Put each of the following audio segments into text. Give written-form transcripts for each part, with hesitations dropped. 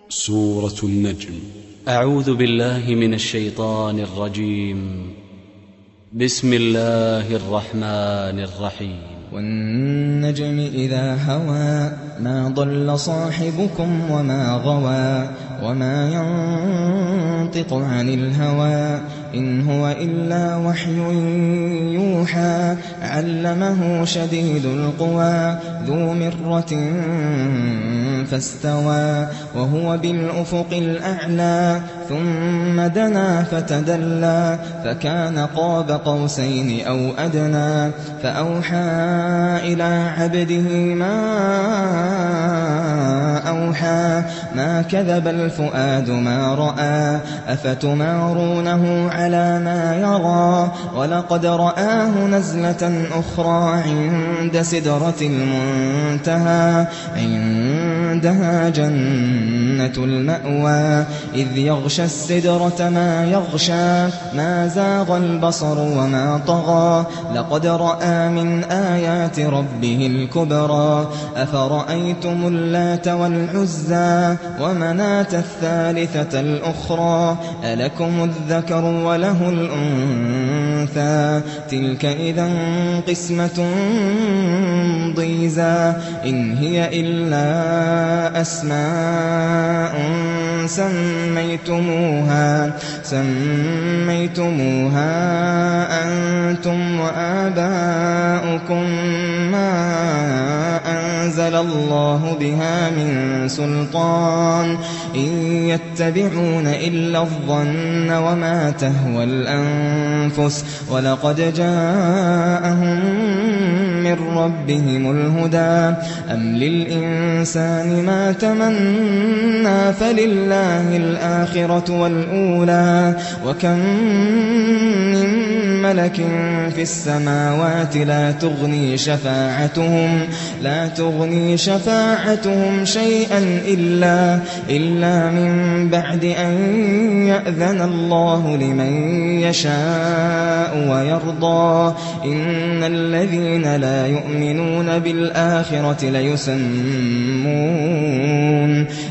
سورة النجم. أعوذ بالله من الشيطان الرجيم. بسم الله الرحمن الرحيم. والنجم إذا هوى ما ضل صاحبكم وما غوى وما ينطق عن الهوى إن هو إلا وحي يوحى علمه شديد القوى ذو مرة فاستوى وهو بالأفق الأعلى ثم دنا فتدلى فكان قاب قوسين أو أدنى فأوحى إلى عبده ما أوحى ما كذب الفؤاد ما رأى أفتمارونه على ما يرى ولقد رآه نزلة أخرى عند سدرة المنتهى عندها جنة المأوى إذ يغشى السدرة ما يغشى ما زاغ البصر وما طغى لقد رأى من آيات ربه الكبرى أفرأيتم اللات والعزى ومناة الثالثة الأخرى ألكم الذكر وله الأنثى تلك إذا قسمة ضيزى إن هي إلا أسماء سميتموها أنتم وآباؤكم ما أنزل الله بها من سلطان إن يتبعون إلا الظن وما تهوى الأنفس ولقد جاءهم من ربهم الهدى أم للإنسان ما تمنى فلله الآخرة والأولى وكم من ملك في السماوات لا تغني شفاعتهم شيئا إلا من بعد أن يأذن الله لمن يشاء ويرضى إن الذين لا يؤمنون بالآخرة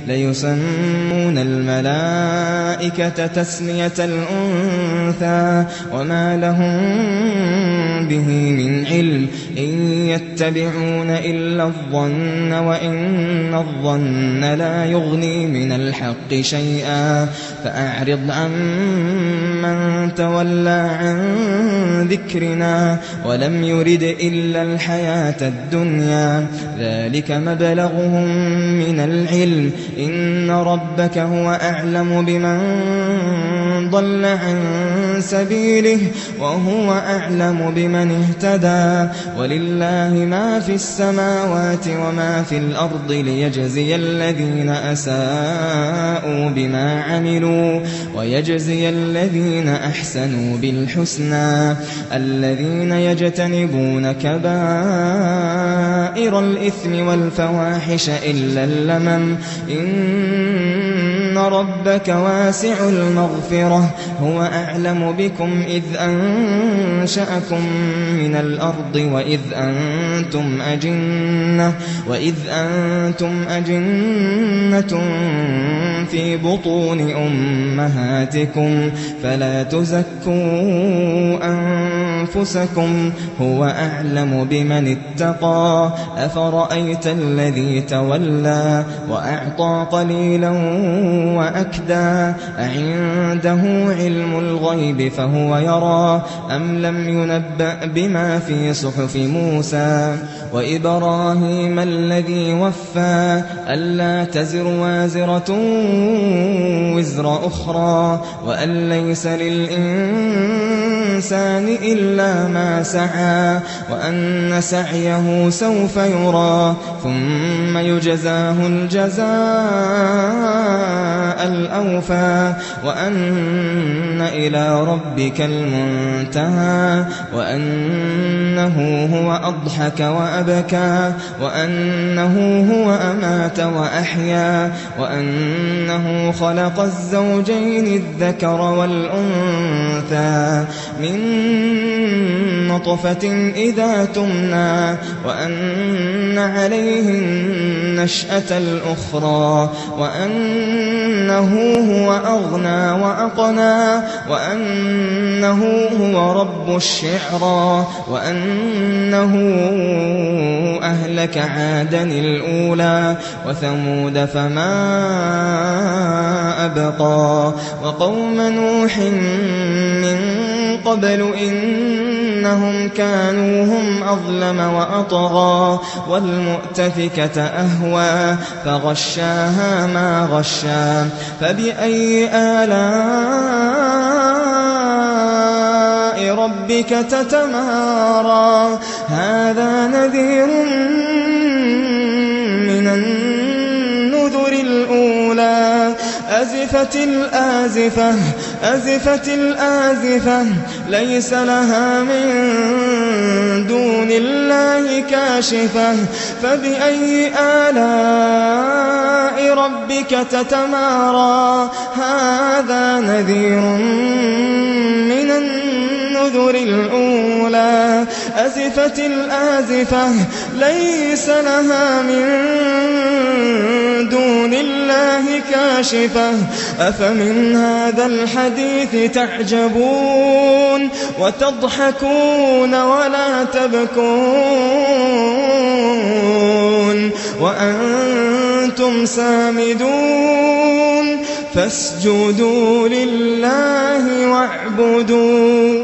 ليسمون الملائكة تسمية الأنثى وما لهم به من علم إن يتبعون إلا الظن وإن الظن لا يغني من الحق شيئا فأعرض عن من تولى عن ذكرنا ولم يرد إلا الحياة الدنيا ذلك مبلغهم من العلم إن ربك هو أعلم بمن ضل عن سبيله وهو أعلم بمن اهتدى ولله ما في السماوات وما في الأرض ليجزي الذين أساءوا بما عملوا ويجزي الذين أحسنوا بالحسنى الذين يجتنبون كبائر الإثم والفواحش إلا اللمم إن ربك واسع المغفرة هو أعلم بكم إذ أنشأكم من الأرض وإذ أنتم أجنة في بطون أمهاتكم فلا تزكوا أنفسكم هو أعلم بمن اتقى أفرأيت الذي تولى وأعطى قليلا وأكدى أعنده علم الغيب فهو يرى أم لم ينبأ بما في صحف موسى وإبراهيم الذي وفى ألا تزر وازرة وزر أخرى وأن ليس للإنسان إلا ما سعى وأن سعيه سوف يرى ثم يجزاه الجزاء الأوفى وأن إلى ربك المنتهى وأنه هو أضحك وأبكى وأنه هو أمات وأحيا وأنه خلق الزوجين الذكر والأنثى من نطفة إذا تمنى وأن عليه النشأة الأخرى وأنه هو أغنى وأقنى وأنه هو رب الشعرى وأنه أهلك عادا الأولى وثمود فما أبقى وقوم نوح من قبل إنهم كانوا هم أظلم وأطغى والمؤتفكة أهوى فغشاها ما غشا فبأي آلاء ربك تتمارى هذا نذير من النذر الأولى أزفت الآزفة أزفت الآزفة ليس لها من دون الله كاشفة فبأي آلاء ربك تتمارى هذا نذير من النذر الأولى أزفت الآزفة ليس لها من دون الله كاشفة أفمن هذا الحديث تعجبون وتضحكون ولا تبكون وأنتم سامدون فاسجدوا لله واعبدوا